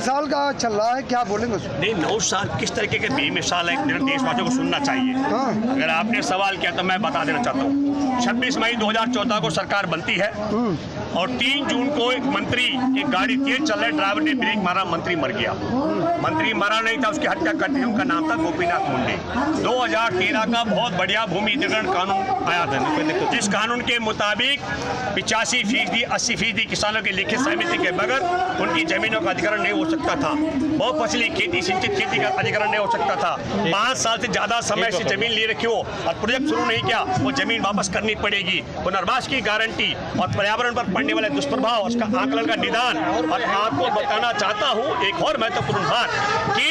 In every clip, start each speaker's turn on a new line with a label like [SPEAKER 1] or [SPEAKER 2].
[SPEAKER 1] साल का चल रहा है, क्या बोलेंगे उसको?
[SPEAKER 2] नहीं, 9 साल किस तरीके के बेमिसाल है, मेरे देशवासियों को सुनना चाहिए। अगर आपने सवाल किया तो मैं बता देना चाहता हूँ। 26 मई 2014 को सरकार बनती है और 3 जून को एक मंत्री की गाड़ी तेज चल रहे, ड्राइवर ने ब्रेक मारा, मंत्री मर गया। मंत्री मरा नहीं था, उसकी हत्या कर दी। उनका नाम था गोपीनाथ मुंडे। 2013 का बहुत बढ़िया भूमि अधिग्रहण कानून आया था, जिस कानून के मुताबिक 85%, 80% किसानों की लिखित सहमति के बगैर उनकी जमीनों का अधिग्रहण नहीं हो सकता था। बहुफसली खेती, सिंचित खेती का अधिग्रहण नहीं हो सकता था। 5 साल से ज्यादा समय से जमीन ले रखी हो और प्रोजेक्ट शुरू नहीं किया, वो जमीन वापस करनी पड़ेगी। पुनर्वास की गारंटी और पर्यावरण पर पड़ने वाले दुष्प्रभाव, उसका आकलन का निदान। और आपको बताना चाहता हूँ एक और महत्वपूर्ण बात कि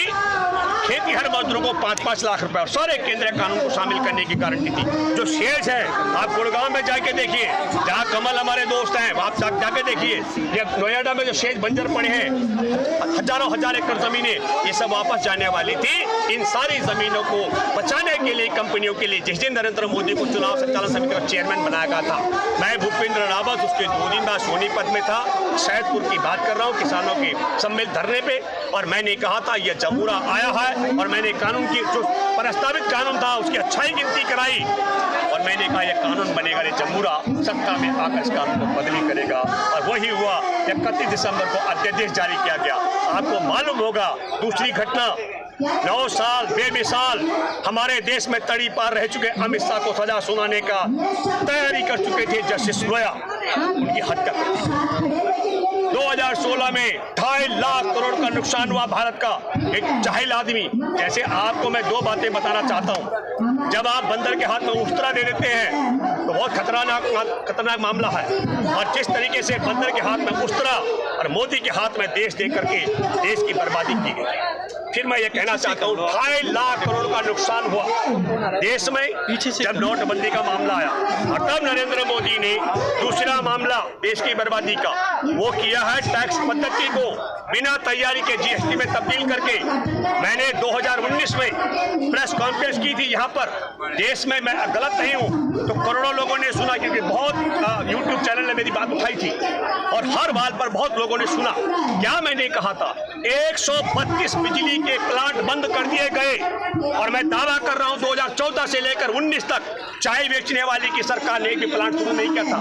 [SPEAKER 2] खेती हर मजदूरों को 5-5 लाख रुपए और सारे केंद्रीय कानून को शामिल करने की गारंटी थी। जो शेष है, आप गुड़गांव में जाके देखिए, जहाँ कमल हमारे दोस्त हैं, आप जाके देखिए। ये नोएडा में जो शेष बंजर पड़े हैं, हजारों हजार एकड़ जमीनें, ये सब वापस जाने वाली थी। इन सारी जमीनों को बचाने के लिए कंपनियों के लिए जिस दिन नरेंद्र मोदी को चुनाव संचालन समिति का चेयरमैन बनाया गया था, मैं भूपेंद्र रावत उसके 2 दिन बाद सोनीपत में था। सैदपुर की बात कर रहा हूँ, किसानों के सम्मिलित धरने पे, और मैंने कहा था यह जमूरा आया है और मैंने कानून की जो प्रस्तावित कानून था उसकी अच्छाई गिनती कराई और मैंने कहा यह कानून बनेगा, ये जमूरा सत्ता में आकर इस कानून को बदली करेगा। और वही हुआ। 31 दिसंबर को अध्यादेश जारी किया गया। आपको मालूम होगा दूसरी घटना, 9 साल बेमिसाल हमारे देश में तड़ी पार रह चुके अमित शाह को सजा सुनाने का तैयारी कर चुके थे जस्टिस लोया, उनकी हत्या कर दी। 2016 में 2.5 लाख करोड़ का नुकसान हुआ भारत का। एक जाहिल आदमी जैसे आपको मैं 2 बातें बताना चाहता हूँ। जब आप बंदर के हाथ में उस्तरा दे देते हैं तो बहुत खतरनाक मामला है। और जिस तरीके से बंदर के हाथ में उस्तरा और मोदी के हाथ में देश दे करके देश की बर्बादी की गई। फिर मैं ये कहना चाहता हूँ 2.5 लाख करोड़ का नुकसान हुआ देश में जब नोटबंदी का मामला आया। और तब नरेंद्र मोदी ने दूसरा मामला देश की बर्बादी का वो किया है, टैक्स पद्धति को बिना तैयारी के जीएसटी में तब्दील करके। मैंने 2019 में प्रेस कॉन्फ्रेंस की थी यहाँ पर देश में, मैं गलत नहीं हूँ तो करोड़ों लोगों ने सुना, क्योंकि बहुत यूट्यूब चैनल ने मेरी बात उठाई थी और हर बात पर बहुत लोगों ने सुना। क्या मैंने कहा था? 132 बिजली के प्लांट बंद कर दिए गए और मैं दावा कर रहा हूं 2014 से लेकर 19 तक चाय बेचने वाली की सरकार ने एक भी प्लांट शुरू नहीं किया था।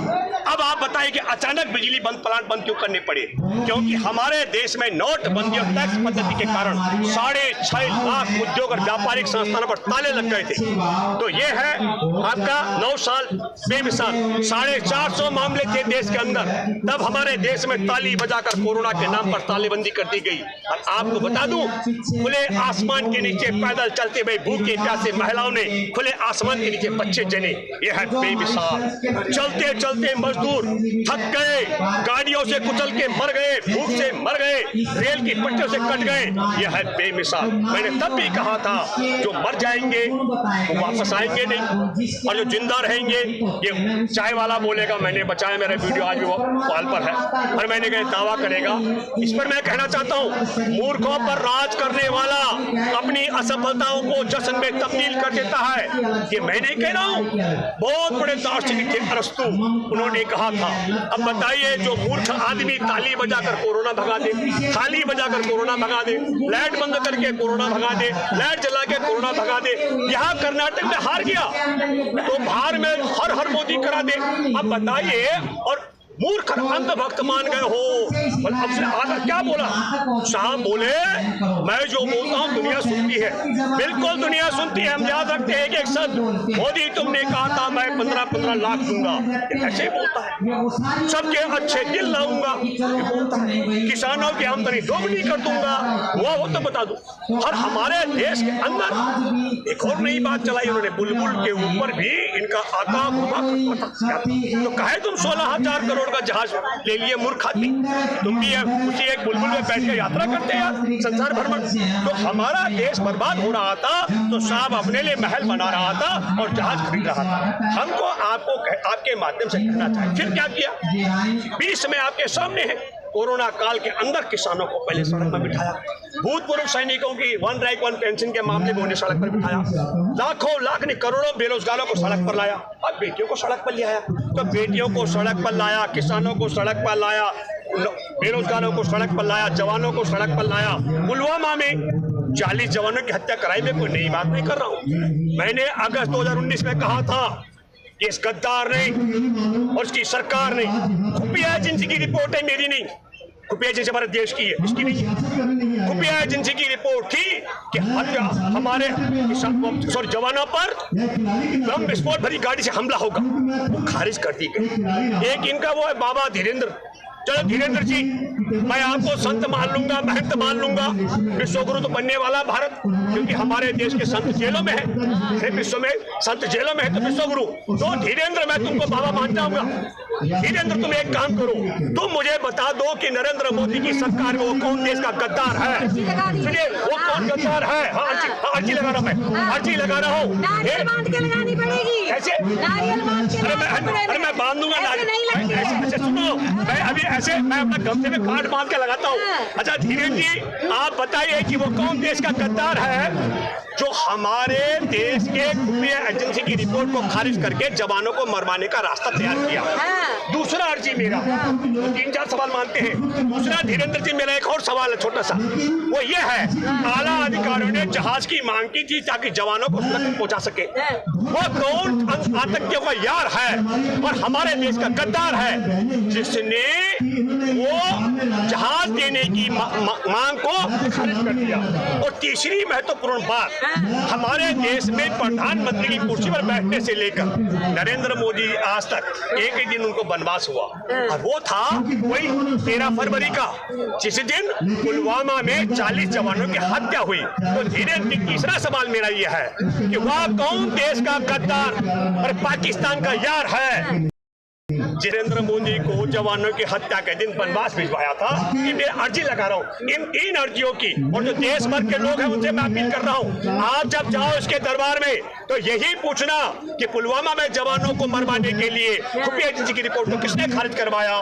[SPEAKER 2] अब आप बताइए कि अचानक बिजली प्लांट बंद क्यों करने पड़े? क्योंकि हमारे देश में नोटबंदी और टैक्स पद्धति के कारण 6.5 लाख उद्योग और व्यापारिक संस्थानों पर ताले लग गए थे। तो ये है आपका 9 साल बेमिसाल। 450 मामले थे देश के अंदर, तब हमारे देश में ताली बजाकर कोरोना के नाम पर तालेबंदी कर दी गई। और आपको बता दूं, खुले आसमान के नीचे पैदल चलते हुए भूखे प्यासे महिलाओं ने खुले आसमान के नीचे बच्चे जने। यह है बेमिसाल। चलते चलते मजदूर थक गए, गाड़ियों से कुचल के मर गए, भूख से मर गए, रेल की पटरियों से कट गए। यह है बेमिसाल। मैंने तब भी कहा था जो मर जाएंगे वो वापस आएंगे नहीं और जो जिंदा रहेंगे, ये चाय वाला बोलेगा मैंने बचाया, मेरा वीडियो आज भी कॉल पर है और मैंने कहा दावा करेगा। इस पर मैं कहना चाहता हूँ, मूर्खों पर राज करने वाला अपनी असफलताओं को जश्न में तब्दील कर देता है। ये मैं नहीं कह रहा हूँ, बहुत बड़े दार्शनिक थे अरस्तु, उन्होंने कहा था। अब बताइए जो मूर्ख आदमी ताली बजाकर कोरोना भगा दे, थाली बजाकर कोरोना भगा दे, लाइट बंद करके कोरोना भगा दे, लाइट जला के कोरोना भगा दे, यहाँ कर्नाटक में हार गया तो बाहर में हर हर मोदी करा दे। अब बताइए, और मूर्ख अंधभक्त मान गए हो। अब से आकर क्या बोला? साहब बोले मैं जो बोलता हूँ दुनिया सुनती है। बिल्कुल दुनिया सुनती है, हम याद रखते हैं कि एक शब्द, मोदी तुमने कहा था मैं 15-15 लाख दूंगा, ऐसे ही बोलता है। सबके अच्छे दिल लाऊंगा, किसानों की आमदनी दोगुनी कर दूंगा, वो तो बता दूं। और हमारे देश के अंदर एक और नई बात चलाई उन्होंने, बुलबुल के ऊपर भी इनका आता तो कहे तुम 16,000 करोड़ का जहाज ले लिए मूर्ख आदमी, तुम भी उसी एक बुलबुल में बैठ के यात्रा करते हैं संसार भ्रमण। तो हमारा देश बर्बाद हो रहा था तो साहब अपने लिए महल बना रहा था और जहाज खरीद रहा था। हमको आपको आपके माध्यम से कहना चाहिए। फिर क्या किया? 20 में आपके सामने है, कोरोना काल के अंदर किसानों को पहले सड़क पर बिठाया, भूतपूर्व सैनिकों की 1 रैंक 1 पेंशन के मामले में उन्हें सड़क पर बिठाया, लाखों लाख ने करोड़ों बेरोजगारों को सड़क पर लाया, अब बेटियों को सड़क पर ले आया। तो बेटियों को सड़क पर लाया, किसानों को सड़क पर लाया, बेरोजगारों को सड़क पर लाया, जवानों को सड़क पर लाया। पुलवामा में 40 जवानों की हत्या कराई, मैं कोई नई बात नहीं कर रहा हूँ। मैंने अगस्त 2019 में कहा था कि इस गद्दार ने और उसकी सरकार ने, खुफिया एजेंसी की रिपोर्ट है, मेरी नहीं, खुफिया एजेंसी हमारे देश की है, इसकी नहीं है। खुफिया एजेंसी की रिपोर्ट थी कि हमारे जवानों पर बम विस्फोट भरी गाड़ी से हमला होगा, वो खारिज कर दी गई। एक इनका वो है बाबा धीरेन्द्र। चलो धीरेन्द्र जी, मैं आपको संत मान लूंगा, महंत मान लूंगा, विश्वगुरु तो बनने वाला भारत, क्योंकि हमारे देश के संत जेलों में है, विश्व में संत जेलों में है तो विश्वगुरु। तो धीरेन्द्र, मैं तुमको बाबा मान जाऊंगा। धीरेन्द्र, तुम एक काम करो, तुम मुझे बता दो कि नरेंद्र मोदी की सरकार में वो कौन देश का गद्दार है? सुनिए, वो कौन गद्दार है? अर्जी लगा रहा हूँ, मैं अर्जी लगा रहा हूँ। ऐसे अरे मैं बांध दूंगा। अच्छा सुनो, मैं अभी ऐसे मैं अपना गमछे में काट बांध के लगाता हूँ। अच्छा धीरेन्द्र जी, आप बताइए कि वो कौन देश का गद्दार है जो हमारे देश के खुफिया एजेंसी की रिपोर्ट को खारिज करके जवानों को मरवाने का रास्ता तैयार किया। दूसरा अर्जी मेरा, 3-4 सवाल मानते हैं। दूसरा धीरेन्द्र जी, मेरा एक और सवाल है छोटा सा, वो ये है, आला अधिकारियों ने जहाज की मांग की थी ताकि जवानों को सुरक्षित पहुंचा सके। वो कौन आतंकियों का यार है और हमारे देश का गद्दार है जिसने वो जहाज देने की मांग को खारिज कर दिया? और तीसरी महत्वपूर्ण बात, हमारे देश में प्रधानमंत्री की कुर्सी पर बैठने से लेकर नरेंद्र मोदी आज तक एक ही दिन उनको वनवास हुआ, और वो था वही 13 फरवरी का, जिस दिन पुलवामा में 40 जवानों की हत्या हुई। तो धीरेन्द्र, तीसरा सवाल मेरा यह है कि वह कौन देश का गद्दार और पाकिस्तान का यार है नरेंद्र मोदी को जवानों की हत्या के दिन वनवास भिजवाया था? कि मैं अर्जी लगा रहा हूँ इन 3 अर्जियों की, और जो देश भर के लोग हैं उनसे मैं अपील कर रहा हूँ, आज जब जाओ इसके दरबार में तो यही पूछना कि पुलवामा में जवानों को मरवाने के लिए खुफिया एजेंसी की रिपोर्ट को किसने खारिज करवाया,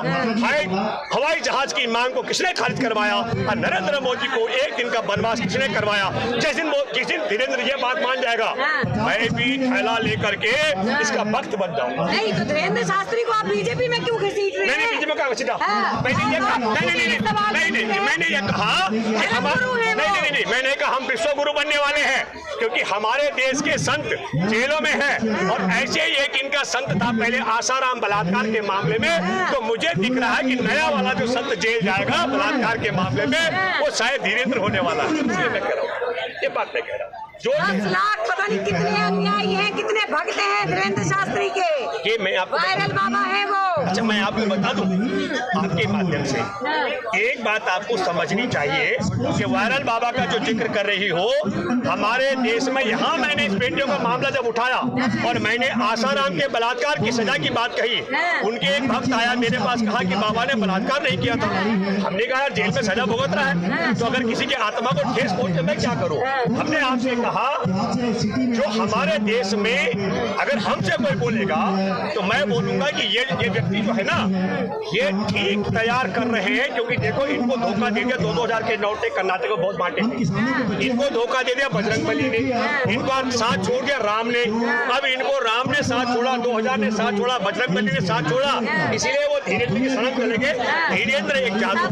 [SPEAKER 2] हवाई जहाज की मांग को किसने खारिज करवाया, और नरेंद्र मोदी को एक दिन का वनवास किसने करवाया? जिस दिन धीरेन्द्र ये बात मान जाएगा, मैं भी थैला लेकर के इसका वक्त बन जाऊंगा।
[SPEAKER 3] नहीं तो धीरेन्द्र शास्त्री को आप बीजेपी में क्यों घसीट रहे हैं?
[SPEAKER 2] बीजेपी में क्या घसीटा? मैंने ये कहा मैंने कहा हम विश्वगुरु बनने वाले हैं, क्योंकि हमारे देश के संत जेलों में हैं, और ऐसे ही एक इनका संत था पहले आसाराम बलात्कार के मामले में, तो मुझे दिख रहा है कि नया वाला जो संत जेल जाएगा बलात्कार के मामले में, वो शायद धीरेन्द्र होने वाला है। इसलिए मैं कह रहा हूँ, ये बात मैं कह रहा हूँ।
[SPEAKER 3] 10 लाख पता नहीं कितने अनुयायी हैं, कितने भक्त हैं धीरेन्द्र शास्त्री के,
[SPEAKER 2] कि मैं आपको
[SPEAKER 3] वायरल बाबा है वो।
[SPEAKER 2] अच्छा मैं आपको बता दूं आपके माध्यम से, एक बात आपको समझनी चाहिए कि वायरल बाबा का जो जिक्र कर रही हो, हमारे देश में यहाँ मैंने इस बेटियों का मामला जब उठाया और मैंने आसाराम के बलात्कार की सजा की बात कही, उनके एक भक्त आया मेरे पास, कहा कि बाबा ने बलात्कार नहीं किया था। हमने कहा जेल में सजा भुगत रहा है, तो अगर किसी की आत्मा को ठेस पहुंचे मैं क्या करूं? हमने आपसे कहा जो हमारे देश में अगर हमसे कोई बोलेगा तो मैं बोलूंगा कि ये व्यक्ति जो है ना, ये ठीक तैयार कर रहे हैं, क्योंकि देखो इनको धोखा दे दिया, 2-2000 के नोट कर्नाटक को बहुत बांटे, इनको धोखा दे दिया बजरंगबली ने, इनको साथ छोड़ दिया राम ने, अब इनको राम ने साथ छोड़ा, 2000 ने साथ छोड़ा, बजरंगबली ने साथ छोड़ा, इसीलिए वो धीरेन्द्र की शरण चले गए। धीरेन्द्र एक जादू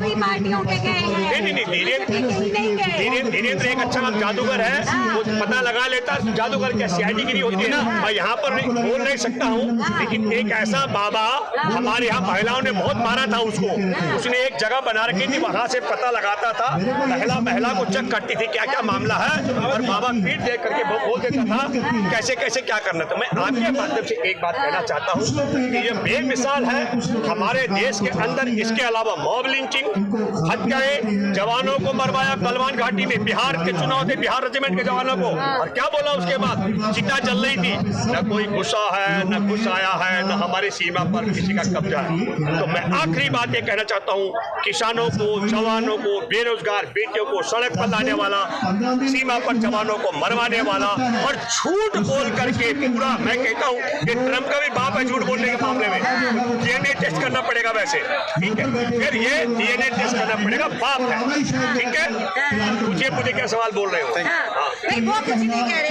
[SPEAKER 2] धीरेन्द्र एक अच्छा जादूगर है, वो पता लगा लेता, जादूगर क्या सीआईडी होती है ना, मैं यहाँ पर बोल नहीं सकता हूँ, लेकिन एक ऐसा बाबा हमारे यहाँ महिलाओं ने बहुत मारा था उसको, उसने एक जगह बना रखी थी, वहां से पता लगाता था, महिला को चेक करती थी क्या क्या मामला है, और बाबा पीठ देख करके बोल देता था कैसे कैसे क्या करना। तो मैं आपके माध्यम से एक बात कहना चाहता हूँ कि ये बेमिसाल है हमारे देश के अंदर। इसके अलावा मॉब लिंचिंग, हत्याएं, जवानों को मरवाया गलवान घाटी में, बिहार के चुनाव थे, बिहार रेजिमेंट के जवानों को, और क्या बोला उसके बाद, चिता जल रही थी, न कोई गुस्सा है न घुस आया है, न हमारी सीमा पर किसी का कब्जा है। तो मैं आखिरी बात ये कहना चाहता हूँ, किसानों को, जवानों को, बेरोजगार बेटियों को सड़क पर लाने वाला, सीमा पर जवानों को मरवाने वाला, और झूठ बोल करके पूरा, मैं कहता हूँ कि ट्रम्प का भी बाप है झूठ बोलने के मामले में, डीएनए टेस्ट करना पड़ेगा वैसे, ठीक है, फिर ये डीएनए टेस्ट करना पड़ेगा, बाप है, ठीक है। मुझे क्या सवाल बोल रहे हो?
[SPEAKER 3] नहीं वो कुछ नहीं कह रहे।